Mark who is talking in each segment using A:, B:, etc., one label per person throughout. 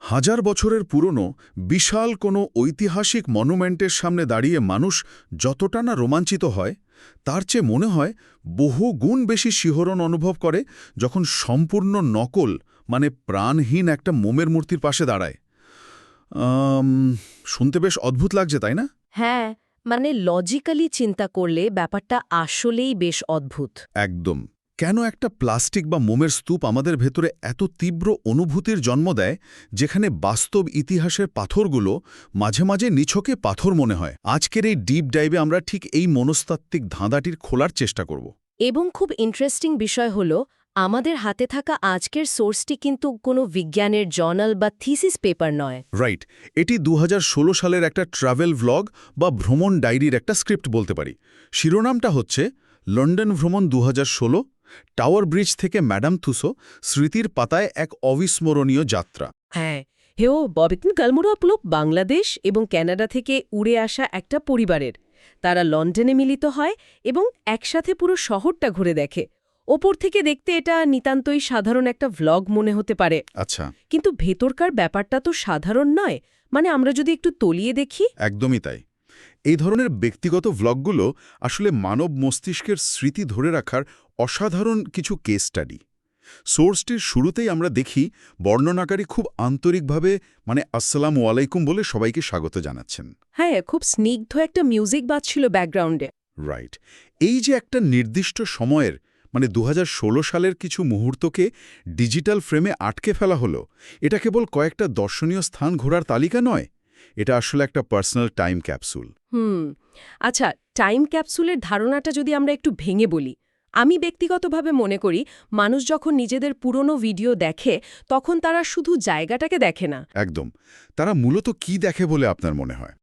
A: হাজার বছরের পুরনো বিশাল কোনো ঐতিহাসিক মনুমেন্টের সামনে দাঁড়িয়ে মানুষ যতটা না রোমাঞ্চিত হয় তার চেয়ে মনে হয় বহু গুণ বেশি শিহরণ অনুভব করে যখন সম্পূর্ণ নকল মানে প্রাণহীন একটা মোমের মূর্তির পাশে দাঁড়ায়। আম, শুনতে বেশ অদ্ভুত লাগছে, তাই না?
B: হ্যাঁ, মানে লজিক্যালি চিন্তা করলে ব্যাপারটা আসলেই বেশ অদ্ভুত।
A: একদম। কেন একটা প্লাস্টিক বা মোমের স্তূপ আমাদের ভেতরে এত তীব্র অনুভূতির জন্ম দেয়, যেখানে বাস্তব ইতিহাসের পাথরগুলো মাঝে মাঝে নিছকে পাথর মনে হয়? আজকের এই ডিপ ডাইভে আমরা ঠিক এই মনস্তাত্ত্বিক ধাঁধাটির খোলার চেষ্টা করব।
B: এবং খুব ইন্টারেস্টিং বিষয় হল, আমাদের হাতে থাকা আজকের সোর্সটি কিন্তু কোনো বিজ্ঞানের জার্নাল বা থিসিস পেপার নয়।
A: রাইট, এটি ২০১৬ সালের একটা ট্রাভেল ভ্লগ বা ভ্রমণ ডায়েরির একটা স্ক্রিপ্ট বলতে পারি। শিরোনামটা হচ্ছে লন্ডন ভ্রমণ ২০১৬, টাওয়ার ব্রিজ থেকে ম্যাডাম থুসো, স্মৃতির পাতায় এক অবিস্মরণীয় যাত্রা।
B: হ্যাঁ, হেও ববিতন কালমুরাপলো বাংলাদেশ এবং কানাডা থেকে উড়ে আসা একটা পরিবারের। তারা লন্ডনে মিলিত হয় এবং একসাথে পুরো শহরটা ঘুরে দেখে। ওপর থেকে দেখতে এটা নিতান্তই সাধারণ একটা ভ্লগ মনে হতে পারে,
A: আচ্ছা,
B: কিন্তু ভেতরকার ব্যাপারটা তো সাধারণ নয়। মানে আমরা যদি একটু তলিয়ে দেখি।
A: একদমই তাই। এই ধরনের ব্যক্তিগত ভ্লগগুলো আসলে মানব মস্তিষ্কের স্মৃতি ধরে রাখার অসাধারণ কিছু কেস স্টাডি। সোর্সটির শুরুতেই আমরা দেখি বর্ণনাকারী খুব আন্তরিকভাবে আসসালামু আলাইকুম বলে সবাইকে স্বাগত জানাচ্ছেন।
B: হ্যাঁ, খুব স্নিগ্ধ একটা মিউজিক বাজছিল ব্যাকগ্রাউন্ডে।
A: রাইট। এই যে একটা নির্দিষ্ট সময়ের ২০১৬ সালের কিছু মুহূর্তকে ডিজিটাল ফ্রেমে আটকে ফেলা হলো, এটা কেবল কয়েকটা দর্শনীয় স্থান ঘোরার তালিকা নয়, এটা আসলে একটা পার্সোনাল টাইম ক্যাপসুল।
B: আচ্ছা, টাইম ক্যাপসুলের ধারণাটা যদি আমরা একটু ভেঙে বলি, আমি ব্যক্তিগতভাবে মনে করি মানুষ যখন নিজেদের পুরনো ভিডিও দেখে তখন তারা শুধু জায়গাটাকে দেখে না।
A: একদম। তারা মূলত কি দেখে বলে আপনার মনে হয়?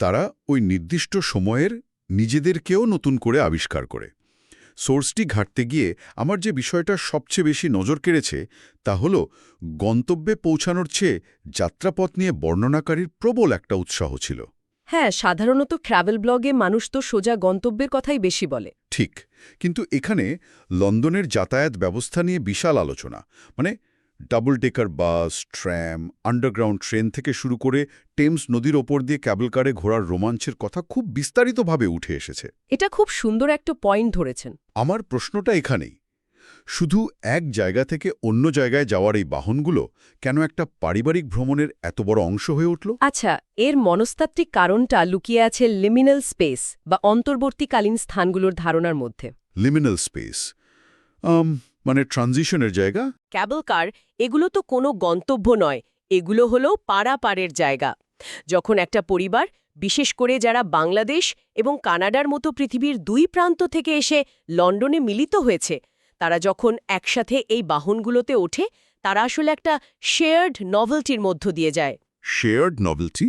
A: তারা ওই নির্দিষ্ট সময়ের নিজেদেরকেও নতুন করে আবিষ্কার করে। সোর্সটি ঘাঁটতে গিয়ে আমার যে বিষয়টা সবচেয়ে বেশি নজর কেড়েছে তা হল গন্তব্যে পৌঁছানোর চেয়ে যাত্রাপথ নিয়ে বর্ণনাকারীর প্রবল একটা উৎসাহ ছিল।
B: হ্যাঁ, সাধারণত ট্রাভেল ব্লগে মানুষ তো সোজা গন্তব্যের কথাই বেশি বলে।
A: ঠিক, কিন্তু এখানে লন্ডনের যাতায়াত ব্যবস্থা নিয়ে বিশাল আলোচনা। ডাবল ডেকার বাস, ট্র্যাম, আন্ডারগ্রাউন্ড ট্রেন থেকে শুরু করে টেমস নদীর ওপর দিয়ে ক্যাবল কারে ঘোরার রোমাঞ্চের কথা খুব বিস্তারিতভাবে উঠে এসেছে।
B: এটা খুব সুন্দর একটা পয়েন্ট ধরেছেন।
A: আমার প্রশ্নটা এখানেই, শুধু এক জায়গা থেকে অন্য জায়গায় যাওয়ার এই বাহনগুলো কেন একটা পারিবারিক ভ্রমণের এত বড় অংশ হয়ে উঠল?
B: আচ্ছা, এর মনস্তাত্ত্বিক কারণটা লুকিয়ে আছে লিমিনাল স্পেস বা অন্তর্বর্তীকালীন স্থানগুলোর ধারণার মধ্যে।
A: লিমিনাল স্পেস ট্রানজিশনের জায়গা।
B: ক্যাবল কার এগুলো তো কোনো গন্তব্য নয়, এগুলো হলো পারাপারের জায়গা। যখন একটা পরিবার, বিশেষ করে যারা বাংলাদেশ এবং কানাডার মতো পৃথিবীর দুই প্রান্ত থেকে এসে লন্ডনে মিলিত হয়েছে, তারা যখন একসাথে এই বাহনগুলোতে ওঠে, তারা আসলে একটা শেয়ার্ড নভেলটির মধ্য দিয়ে যায়।
A: শেয়ার্ড নভেলটি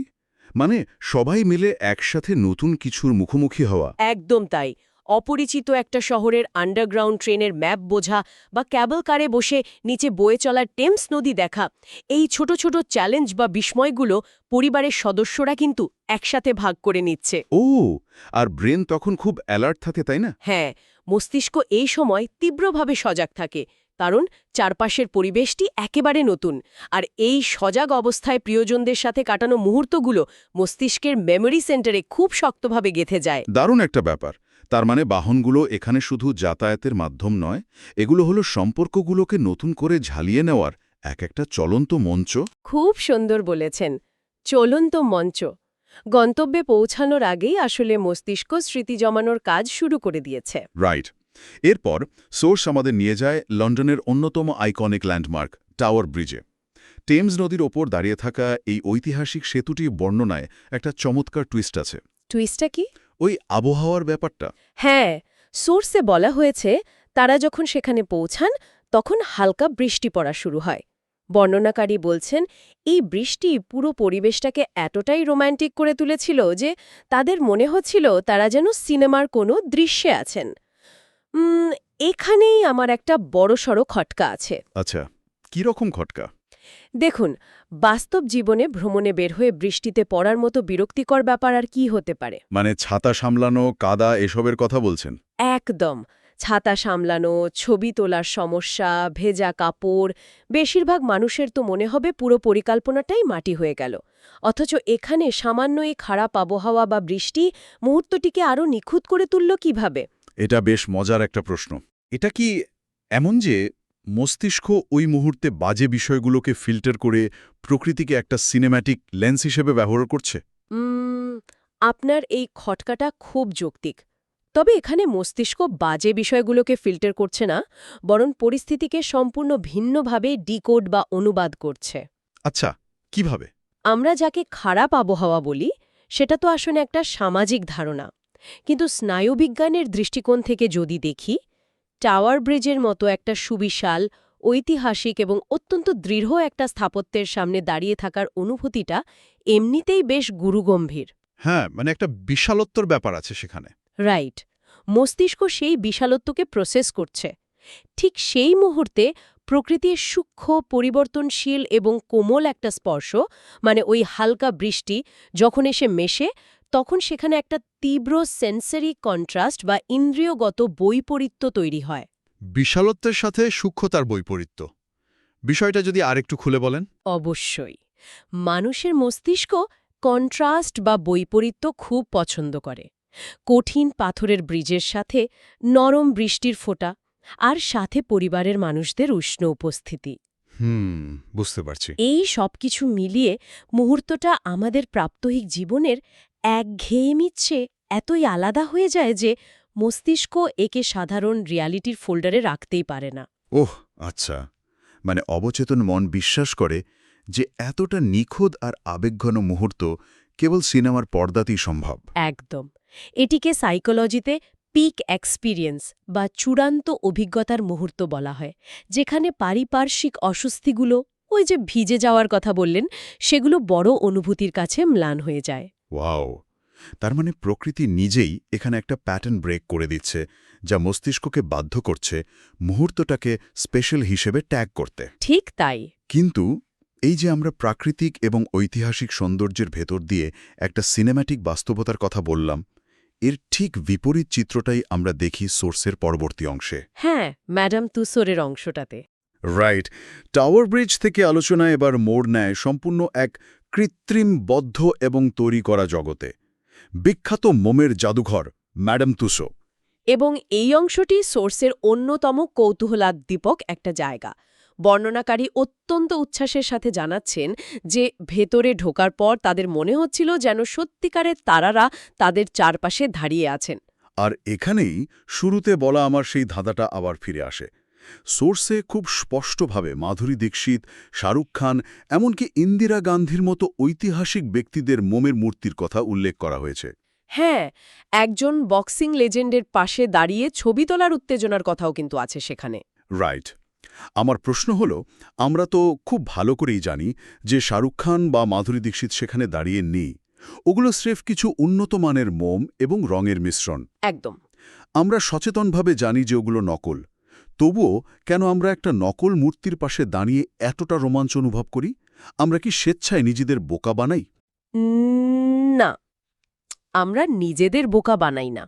A: সবাই মিলে একসাথে নতুন কিছুর মুখোমুখি হওয়া।
B: একদম তাই। অপরিচিত একটা শহরের আন্ডারগ্রাউন্ড ট্রেনের ম্যাপ বোঝা বা ক্যাবল কারে বসে নিচে বয়ে চলার টেমস নদী দেখা, এই ছোট ছোট চ্যালেঞ্জ বা বিস্ময়গুলো পরিবারের সদস্যরা কিন্তু একসাথে ভাগ করে নিচ্ছে।
A: ও, আর ব্রেন তখন খুব অ্যালার্ট থাকে, তাই না?
B: হ্যাঁ, মস্তিষ্ক এই সময় তীব্রভাবে সজাগ থাকে, কারণ চারপাশের পরিবেশটি একেবারে নতুন। আর এই সজাগ অবস্থায় প্রিয়জনদের সাথে কাটানো মুহূর্তগুলো মস্তিষ্কের মেমোরি সেন্টারে খুব শক্তভাবে গেঁথে যায়।
A: দারুণ একটা ব্যাপার। তার বাহনগুলো এখানে শুধু যাতায়াতের মাধ্যম নয়, এগুলো হলো সম্পর্কগুলোকে নতুন করে ঝালিয়ে নেওয়ার একটা চলন্ত মঞ্চ।
B: খুব সুন্দর বলেছেন, চলন্ত মঞ্চ। গন্তব্যে পৌঁছানোর আগেই আসলে মস্তিষ্ক স্মৃতি জমানোর কাজ শুরু করে দিয়েছে।
A: রাইট। এরপর সোর্স আমাদের নিয়ে যায় লন্ডনের অন্যতম আইকনিক ল্যান্ডমার্ক টাওয়ার ব্রিজে। টেমস নদীর ওপর দাঁড়িয়ে থাকা এই ঐতিহাসিক সেতুটি বর্ণনায় একটা চমৎকার টুইস্ট আছে।
B: টুইস্টটা কি?
A: ওই আবহাওয়ার ব্যাপারটা।
B: হ্যাঁ, সোর্সে বলা হয়েছে তারা যখন সেখানে পৌঁছান তখন হালকা বৃষ্টি পড়া শুরু হয়। বর্ণনাকারী বলছেন এই বৃষ্টি পুরো পরিবেশটাকে এতটাই রোম্যান্টিক করে তুলেছিল যে তাদের মনে হচ্ছিল তারা যেন সিনেমার কোনো দৃশ্যে আছেন। এখানেই আমার একটা বড়সড় খটকা আছে।
A: আচ্ছা, কি রকম খটকা?
B: দেখুন, বাস্তব জীবনে ভ্রমণে বের হয়ে বৃষ্টিতে পড়ার মতো বিরক্তিকর ব্যাপার আর কি হতে পারে?
A: ছাতা সামলানো, কাদা, এসবের কথা বলছেন?
B: একদম। ছাতা সামলানো, ছবি তোলার সমস্যা, ভেজা কাপড়, বেশিরভাগ মানুষের তো মনে হবে পুরো পরিকল্পনাটাই মাটি হয়ে গেল। অথচ এখানে সামান্য এই খারাপ আবহাওয়া বা বৃষ্টি মুহূর্তটিকে আরও নিখুঁত করে তুলল কিভাবে?
A: এটা বেশ মজার একটা প্রশ্ন। এটা কি এমন যে মস্তিষ্ক ওই মুহূর্তে বাজে বিষয়গুলোকে ফিল্টার করে প্রকৃতিকে একটা সিনেম্যাটিক লেন্স হিসেবে ব্যবহার করছে?
B: আপনার এই খটকাটা খুব যৌক্তিক। তবে এখানে মস্তিষ্ক বাজে বিষয়গুলোকে ফিল্টার করছে না, বরং পরিস্থিতিকে সম্পূর্ণ ভিন্নভাবে ডিকোড বা অনুবাদ করছে।
A: আচ্ছা, কিভাবে?
B: আমরা যাকে খারাপ আবহাওয়া বলি সেটা তো আসলে একটা সামাজিক ধারণা, কিন্তু স্নায়ুবিজ্ঞানের দৃষ্টিকোণ থেকে যদি দেখি, টাওয়ার ব্রিজের মতো একটা সুবিশাল, ঐতিহাসিক এবং অত্যন্ত দৃঢ় একটা স্থাপত্যের সামনে দাঁড়িয়ে থাকার অনুভূতিটা এমনিতেই বেশ গুরুগম্ভীর।
A: হ্যাঁ, মানে একটা বিশালত্বর ব্যাপার আছে সেখানে।
B: রাইট, মস্তিষ্ক সেই বিশালত্বকে প্রসেস করছে। ঠিক সেই মুহূর্তে প্রকৃতির সূক্ষ্ম, পরিবর্তনশীল এবং কোমল একটা স্পর্শ, মানে ওই হালকা বৃষ্টি যখন এসে মেশে, তখন সেখানে একটা তীব্র সেন্সরি কন্ট্রাস্ট বা ইন্দ্রিয়গত বৈপরীত্য তৈরি হয়।
A: বিশালত্বের সাথে সূক্ষ্মতার বৈপরীত্য, বিষয়টা যদি আরেকটু খুলে বলেন।
B: অবশ্যই, মানুষের মস্তিষ্ক কন্ট্রাস্ট বা বৈপরীত্য খুব পছন্দ করে। কঠিন পাথরের ব্রিজের সাথে নরম বৃষ্টির ফোঁটা, আর সাথে পরিবারের মানুষদের উষ্ণ উপস্থিতি,
A: বুঝতে পারছি।
B: এই সবকিছু মিলিয়ে মুহূর্তটা আমাদের প্রাত্যহিক জীবনের একঘেয়েমির চেয়ে এতই আলাদা হয়ে যায় যে মস্তিষ্ক একে সাধারণ রিয়ালিটির ফোল্ডারে রাখতেই পারে না।
A: ওহ, আচ্ছা, মানে অবচেতন মন বিশ্বাস করে যে এতটা নিখুঁত আর আবেগঘন মুহূর্ত কেবল সিনেমার পর্দাতেই সম্ভব।
B: একদম, এটিকে সাইকোলজিতে পিক এক্সপিরিয়েন্স বা চূড়ান্ত অভিজ্ঞতার মুহূর্ত বলা হয়, যেখানে পারিপার্শ্বিক অস্বস্তিগুলো, ওই যে ভিজে যাওয়ার কথা বললেন, সেগুলো বড় অনুভূতির কাছে ম্লান হয়ে যায়।
A: ওয়াও, তার মানে প্রকৃতি নিজেই এখানে একটা প্যাটার্ন ব্রেক করে দিচ্ছে, যা মস্তিষ্ককে বাধ্য করছে মুহূর্তটাকে স্পেশাল হিসেবে ট্যাগ করতে।
B: ঠিক তাই।
A: কিন্তু এই যে আমরা প্রাকৃতিক এবং ঐতিহাসিক সৌন্দর্যের ভেতর দিয়ে একটা সিনেম্যাটিক বাস্তবতার কথা বললাম, এর ঠিক বিপরীত চিত্রটাই আমরা দেখি সোর্সের পরবর্তী অংশে।
B: হ্যাঁ, ম্যাডাম তুসোরের অংশটাতে।
A: রাইট, টাওয়ার ব্রিজ থেকে আলোচনা এবার মোড় নেয় সম্পূর্ণ এক কৃত্রিম, বদ্ধ এবং তৈরি করা জগতে। বিখ্যাত মোমের জাদুঘর ম্যাডাম তুসো।
B: এবং এই অংশটি সোর্সের অন্যতম কৌতূহলোদ্দীপক একটা জায়গা। বর্ণনাকারী অত্যন্ত উচ্ছ্বাসের সাথে জানাচ্ছেন যে ভেতরে ঢোকার পর তাদের মনে হচ্ছিল যেন সত্যিকারের তারারা তাদের চারপাশে দাঁড়িয়ে আছেন।
A: আর এখানেই শুরুতে বলা আমার সেই ধাঁধাটা আবার ফিরে আসে। সোর্সে খুব স্পষ্টভাবে মাধুরী দীক্ষিত, শাহরুখ খান, এমনকি ইন্দিরা গান্ধীর মতো ঐতিহাসিক ব্যক্তিদের মোমের মূর্তির কথা উল্লেখ করা হয়েছে।
B: হ্যাঁ, একজন বক্সিং লেজেন্ডের পাশে দাঁড়িয়ে ছবি তোলার উত্তেজনার কথাও কিন্তু আছে সেখানে।
A: রাইট। আমার প্রশ্ন হল, আমরা তো খুব ভালো করেই জানি যে শাহরুখ খান বা মাধুরী দীক্ষিত সেখানে দাঁড়িয়ে নেই। ওগুলো স্রেফ কিছু উন্নত মানের মোম এবং রঙের মিশ্রণ।
B: একদম।
A: আমরা সচেতনভাবে জানি যে ওগুলো নকল। তবুও কেন আমরা একটা নকল মূর্তির পাশে দাঁড়িয়ে এতটা রোমাঞ্চ অনুভব করি? আমরা কি স্বেচ্ছায় নিজেদের বোকা বানাই?
B: না, আমরা নিজেদের বোকা বানাই না,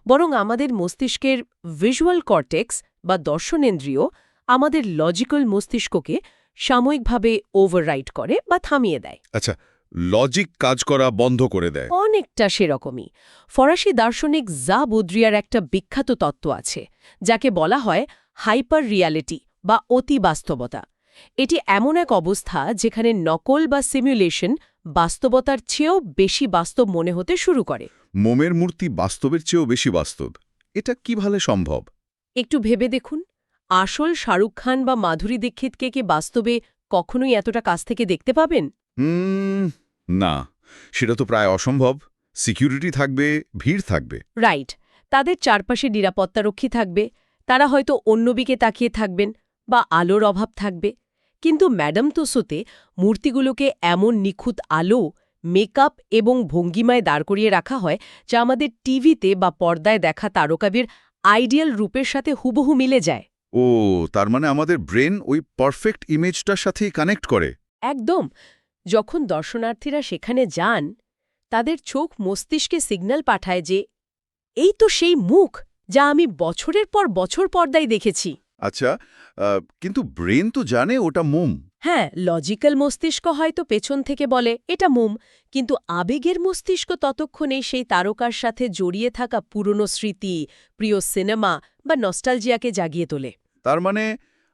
B: বরং আমাদের মস্তিষ্কের ভিজুয়াল কর্টেক্স বা দর্শনেন্দ্রিয় আমাদের লজিক্যাল মস্তিষ্ককে সাময়িকভাবে ওভাররাইড করে বা থামিয়ে দেয়।
A: আচ্ছা, লজিক কাজ করা বন্ধ করে দেয়।
B: অনেকটা সেরকমই। ফরাসি দার্শনিক জা বুদ্রিয়ার একটা বিখ্যাত তত্ত্ব আছে, যাকে বলা হয় হাইপার রিয়ালিটি বা অতি বাস্তবতা। এটি এমন এক অবস্থা যেখানে নকল বা সিমুলেশন বাস্তবতার চেয়েও বেশি বাস্তব মনে হতে শুরু করে।
A: মোমের মূর্তি বাস্তবের চেয়েও বেশি বাস্তব, এটা কিভাবে সম্ভব?
B: একটু ভেবে দেখুন, আসল শাহরুখ খান বা মাধুরী দীক্ষিতকে কি বাস্তবে কখনোই এতটা কাছ থেকে দেখতে পাবেন?
A: না, সেটা তো প্রায় অসম্ভব। সিকিউরিটি থাকবে, ভিড় থাকবে।
B: রাইট, তাদের চারপাশে নিরাপত্তারক্ষী থাকবে, তারা হয়তো অন্যদিকে তাকিয়ে থাকবেন বা আলোর অভাব থাকবে। কিন্তু ম্যাডাম তুসোতে মূর্তিগুলোকে এমন নিখুঁত আলো, মেকআপ এবং ভঙ্গিমায় দাঁড় করিয়ে রাখা হয় যা আমাদের টিভিতে বা পর্দায় দেখা তারকাদের আইডিয়াল রূপের সাথে হুবহু মিলে যায়।
A: ও, তার মানে আমাদের ব্রেন ওই পারফেক্ট ইমেজটার সাথেই কানেক্ট করে।
B: একদম। যখন দর্শনার্থীরা সেখানে যান, তাদের চোখ মস্তিষ্কে সিগন্যাল পাঠায় যে এই তো সেই মুখ যা আমি বছরের পর বছর পর্দায় দেখেছি।
A: আচ্ছা, কিন্তু ব্রেন তো জানে ওটা মোম।
B: হ্যাঁ, লজিক্যাল মস্তিষ্ক হয়তো পেছন থেকে বলে এটা মোম, কিন্তু আবেগের মস্তিষ্ক ততক্ষণে সেই তারকার সাথে জড়িয়ে থাকা পুরনো স্মৃতি, প্রিয় সিনেমা বা নস্টালজিয়াকে জাগিয়ে তোলে।
A: তার মানে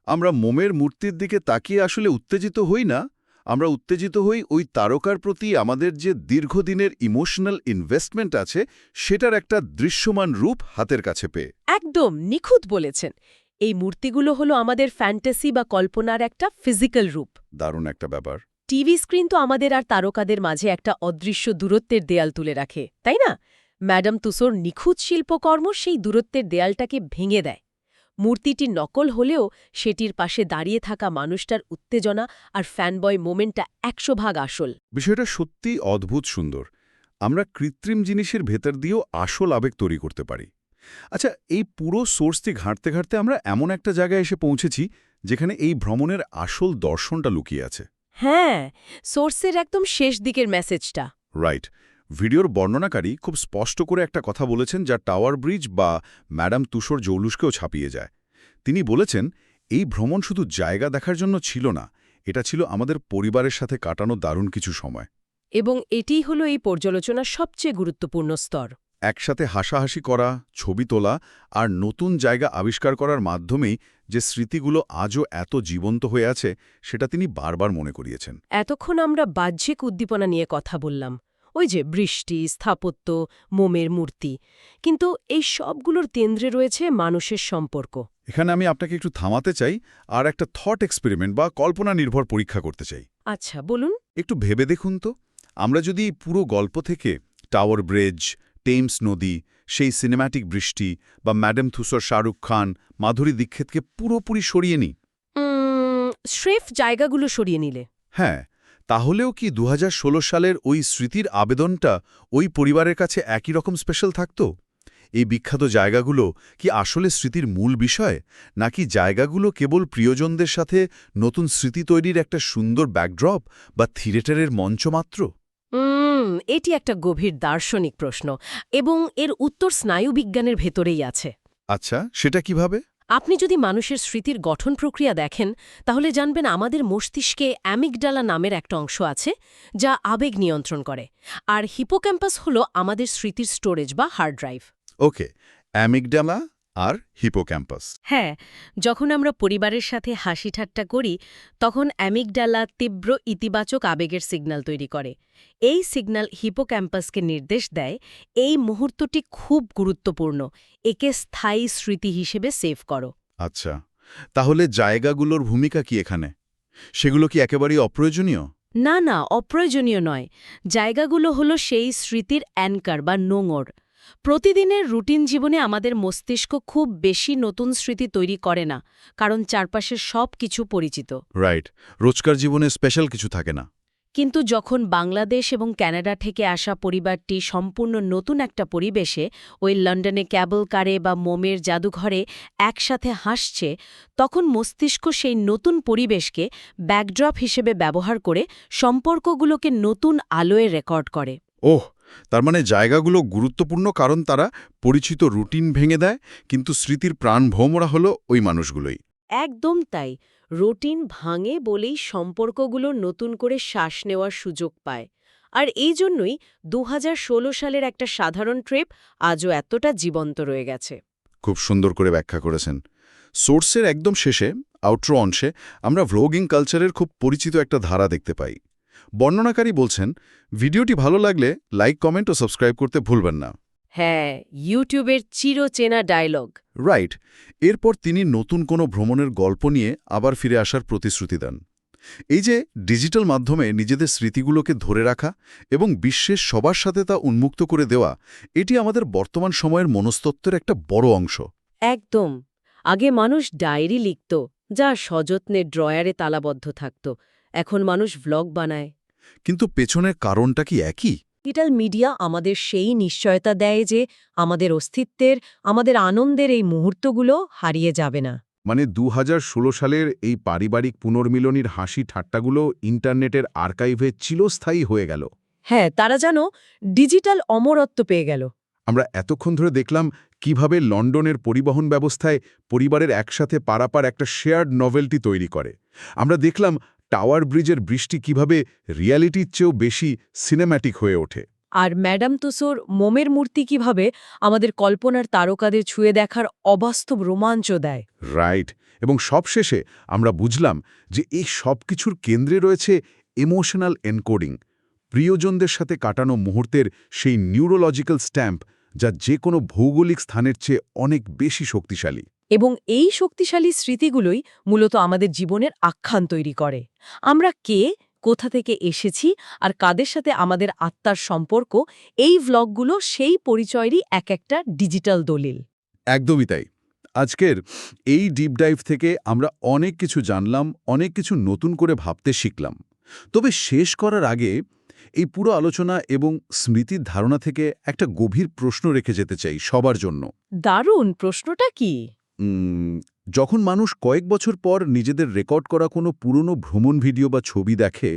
A: আমরা মোমের মূর্তির দিকে তাকিয়ে আসলে উত্তেজিত হই না, আমরা উত্তেজিত হই ওই তারকার প্রতি আমাদের যে দীর্ঘদিনের ইমোশনাল ইনভেস্টমেন্ট আছে সেটার একটা দৃশ্যমান রূপ হাতের কাছে পেয়ে।
B: একদম নিখুঁত বলেছেন। এই মূর্তিগুলো হলো আমাদের ফ্যান্টাসি বা কল্পনার একটা ফিজিক্যাল রূপ।
A: দারুণ একটা ব্যাপার।
B: টিভি স্ক্রিন তো আমাদের আর তারকাদের মাঝে একটা অদৃশ্য দূরত্বের দেয়াল তুলে রাখে, তাই না? ম্যাডাম তুসোর নিখুঁত শিল্পকর্ম সেই দূরত্বের দেয়ালটাকে ভেঙে দেয়। মূর্তিটি নকল হলেও সেটির পাশে দাঁড়িয়ে থাকা মানুষটার উত্তেজনা আর ফ্যানবয় মোমেন্টটা ১০০ ভাগ আসল।
A: বিষয়টা সত্যিই অদ্ভুত সুন্দর। আমরা কৃত্রিম জিনিসের ভেতর দিয়েও আসল আবেগ তৈরি করতে পারি। আচ্ছা, এই পুরো সোর্সটি ঘাঁটতে ঘাঁটতে আমরা এমন একটা জায়গায় এসে পৌঁছেছি যেখানে এই ভ্রমণের আসল দর্শনটা লুকিয়ে আছে।
B: হ্যাঁ, সোর্সের একদম শেষ দিকের মেসেজটা।
A: রাইট। ভিডিওর বর্ণনাকারী খুব স্পষ্ট করে একটা কথা বলেছেন যা টাওয়ার ব্রিজ বা ম্যাডাম তুষোর জৌলুসকেও ছাপিয়ে যায়। তিনি বলেছেন, এই ভ্রমণ শুধু জায়গা দেখার জন্য ছিল না, এটা ছিল আমাদের পরিবারের সাথে কাটানো দারুণ কিছু সময়।
B: এবং এটিই হলো এই পর্যালোচনার সবচেয়ে গুরুত্বপূর্ণ স্তর।
A: একসাথে হাসাহাসি করা, ছবি তোলা আর নতুন জায়গা আবিষ্কার করার মাধ্যমেই যে স্মৃতিগুলো আজও এত জীবন্ত হয়ে আছে সেটা তিনি বারবার মনে করিয়েছেন।
B: এতক্ষণ আমরা বাহ্যিক উদ্দীপনা নিয়ে কথা বললাম, ওই যে বৃষ্টি, স্থাপত্য, মোমের মূর্তি, কিন্তু এই সবগুলোর কেন্দ্রে রয়েছে মানুষের সম্পর্ক।
A: এখানে আমি আপনাকে একটু থামাতে চাই আর একটা থট এক্সপেরিমেন্ট বা কল্পনা নির্ভর পরীক্ষা করতে চাই।
B: আচ্ছা, বলুন।
A: একটু ভেবে দেখুন তো, আমরা যদি পুরো গল্প থেকে টাওয়ার ব্রিজ, টেমস নদী, সেই সিনেম্যাটিক বৃষ্টি বা ম্যাডাম তুসোর শাহরুখ খান, মাধুরী দীক্ষিতকে পুরোপুরি সরিয়ে নিই।
B: স্রেফ জায়গাগুলো সরিয়ে নিলে?
A: হ্যাঁ, তাহলেও কি ২০১৬ সালের ওই স্মৃতির আবেদনটা ওই পরিবারের কাছে একই রকম স্পেশাল থাকত? এই বিখ্যাত জায়গাগুলো কি আসলে স্মৃতির মূল বিষয়, নাকি জায়গাগুলো কেবল প্রিয়জনদের সাথে নতুন স্মৃতি তৈরির একটা সুন্দর ব্যাকড্রপ বা থিয়েটারের মঞ্চ মাত্র?
B: এটি একটা গভীর দার্শনিক প্রশ্ন, এবং এর উত্তর স্নায়ুবিজ্ঞানের ভেতরেই আছে।
A: আচ্ছা, সেটা কিভাবে?
B: আপনি যদি মানুষের স্মৃতির গঠন প্রক্রিয়া দেখেন, তাহলে জানবেন আমাদের মস্তিষ্কে অ্যামিগডালা নামের একটা অংশ আছে যা আবেগ নিয়ন্ত্রণ করে, আর হিপোক্যাম্পাস হলো আমাদের স্মৃতির স্টোরেজ বা হার্ড ড্রাইভ।
A: ওকে, অ্যামিগডালা আর হিপোক্যাম্পাস।
B: হ্যাঁ, যখন আমরা পরিবারের সাথে হাসি ঠাট্টা করি, তখন অ্যামিগডালা তীব্র ইতিবাচক আবেগের সিগন্যাল তৈরি করে। এই সিগন্যাল হিপোক্যাম্পাসকে নির্দেশ দেয়, এই মুহূর্তটি খুব গুরুত্বপূর্ণ, একে স্থায়ী স্মৃতি হিসেবে সেভ করো।
A: আচ্ছা, তাহলে জায়গাগুলোর ভূমিকা কি এখানে? সেগুলো কি একেবারেই অপ্রয়োজনীয়?
B: না না, অপ্রয়োজনীয় নয়। জায়গাগুলো হলো সেই স্মৃতির অ্যানকার বা নোঙর। প্রতিদিনের রুটিন জীবনে আমাদের মস্তিষ্ক খুব বেশি নতুন স্মৃতি তৈরি করে না, কারণ চারপাশের সব কিছু পরিচিত।
A: রাইট, রোজকার জীবনে স্পেশাল কিছু থাকে না।
B: কিন্তু যখন বাংলাদেশ এবং কানাডা থেকে আসা পরিবারটি সম্পূর্ণ নতুন একটা পরিবেশে, ওই লন্ডনে ক্যাবল কারে বা মোমের জাদুঘরে একসাথে হাসছে, তখন মস্তিষ্ক সেই নতুন পরিবেশকে ব্যাকড্রপ হিসেবে ব্যবহার করে সম্পর্কগুলোকে নতুন আলোয় রেকর্ড করে।
A: ওহ, তার মানে জায়গাগুলো গুরুত্বপূর্ণ কারণ তারা পরিচিত রুটিন ভেঙে দেয়, কিন্তু স্মৃতির প্রাণভোমরা হলো ওই মানুষগুলোই।
B: একদম তাই। রুটিন ভাঙে বলেই সম্পর্কগুলো নতুন করে শ্বাস নেওয়ার সুযোগ পায়। আর এই জন্যই ২০১৬ সালের একটা সাধারণ ট্রিপ আজও এতটা জীবন্ত রয়ে গেছে।
A: খুব সুন্দর করে ব্যাখ্যা করেছেন। সোর্সের একদম শেষে, আউট্রো অংশে, আমরা ভ্লগিং কালচারের খুব পরিচিত একটা ধারা দেখতে পাই। বর্ণনাকারী বলছেন, ভিডিওটি ভালো লাগলে লাইক, কমেন্ট ও সাবস্ক্রাইব করতে ভুলবেন না।
B: হ্যাঁ, ইউটিউবের চিরচেনা ডায়লগ।
A: রাইট। এরপর তিনি নতুন কোনো ভ্রমণের গল্প নিয়ে আবার ফিরে আসার প্রতিশ্রুতি দেন। এই যে ডিজিটাল মাধ্যমে নিজেদের স্মৃতিগুলোকে ধরে রাখা এবং বিশ্বের সবার সাথে তা উন্মুক্ত করে দেওয়া, এটি আমাদের বর্তমান সময়ের মনস্তত্ত্বের একটা বড় অংশ।
B: একদম। আগে মানুষ ডায়েরি লিখত, যা সযত্নে ড্রয়ারে তালাবদ্ধ থাকত। এখন মানুষ ভ্লগ বানায়।
A: কিন্তু পেছনের কারণটা কি একই?
B: ডিজিটাল মিডিয়া আমাদের সেই নিশ্চয়তা দেয় যে আমাদের অস্তিত্বের, আমাদের আনন্দের এই মুহূর্তগুলো হারিয়ে যাবে না।
A: মানে ২০১৬ সালের এই পারিবারিক পুনর্মিলনীর হাসি ঠাট্টাগুলো ইন্টারনেটের আর্কাইভে চিরস্থায়ী হয়ে গেল।
B: হ্যাঁ, তারা যেন ডিজিটাল অমরত্ব পেয়ে গেল।
A: আমরা এতক্ষণ ধরে দেখলাম কিভাবে লন্ডনের পরিবহন ব্যবস্থায় পরিবারের একসাথে পারাপার একটা শেয়ার্ড নভেলটি তৈরি করে। আমরা দেখলাম টাওয়ার ব্রিজের বৃষ্টি কিভাবে রিয়ালিটির চেয়েও বেশি সিনেম্যাটিক হয়ে ওঠে।
B: আর ম্যাডাম তুসোর মোমের মূর্তি কিভাবে আমাদের কল্পনার তারকাদের ছুঁয়ে দেখার অবাস্তব রোমাঞ্চ দেয়।
A: রাইট। এবং সবশেষে আমরা বুঝলাম যে এই সব কিছুর কেন্দ্রে রয়েছে ইমোশনাল এনকোডিং, প্রিয়জনদের সাথে কাটানো মুহূর্তের সেই নিউরোলজিক্যাল স্ট্যাম্প, যা যে কোনো ভৌগোলিক স্থানের চেয়ে অনেক বেশি শক্তিশালী।
B: এবং এই শক্তিশালী স্মৃতিগুলোই মূলত আমাদের জীবনের আখ্যান তৈরি করে। আমরা কে, কোথা থেকে এসেছি আর কাদের সাথে আমাদের আত্মার সম্পর্ক, এই ভ্লগগুলো সেই পরিচয়েরই এক একটা ডিজিটাল দলিল।
A: একদমই তাই। আজকের এই ডিপ ডাইভ থেকে আমরা অনেক কিছু জানলাম, অনেক কিছু নতুন করে ভাবতে শিখলাম। তবে শেষ করার আগে এই পুরো আলোচনা এবং স্মৃতির ধারণা থেকে একটা গভীর প্রশ্ন রেখে যেতে চাই সবার জন্য।
B: দারুণ, প্রশ্নটা কি?
A: যখন মানুষ কয়েক বছর পর নিজেদের রেকর্ড করা কোনো পুরনো ভ্রমণ ভিডিও বা ছবি দেখে,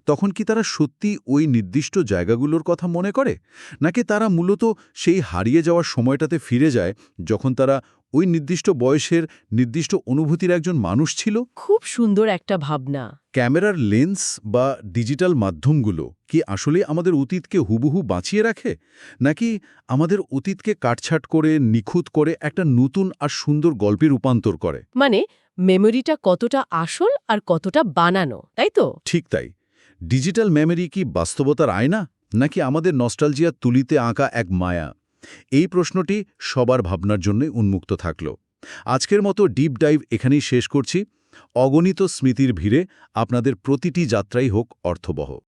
A: তখন কি তারা সত্যি ওই নির্দিষ্ট জায়গাগুলোর কথা মনে করে, নাকি তারা মূলত সেই হারিয়ে যাওয়ার সময়টাতে ফিরে যায় যখন তারা ওই নির্দিষ্ট বয়সের নির্দিষ্ট অনুভূতির একজন মানুষ ছিল?
B: খুব সুন্দর একটা ভাবনা।
A: ক্যামেরার লেন্স বা ডিজিটাল মাধ্যমগুলো কি আসলে আমাদের অতীতকে হুবহু বাঁচিয়ে রাখে, নাকি আমাদের অতীতকে কাটছাঁট করে নিখুঁত করে একটা নতুন আর সুন্দর গল্পে রূপান্তর করে?
B: মানে মেমোরিটা কতটা আসল আর কতটা বানানো, তাই তো?
A: ঠিক তাই। ডিজিটাল মেমোরি কি বাস্তবতার আয়না, নাকি আমাদের নস্টালজিয়ার তুলিতে আঁকা এক মায়া? এই প্রশ্নটি সবার ভাবনার জন্য উন্মুক্ত থাকল। আজকের মতো ডিপ ডাইভ এখানেই শেষ করছি। অগণিত স্মৃতির ভিড়ে আপনাদের প্রতিটি যাত্রাই হোক অর্থবহ।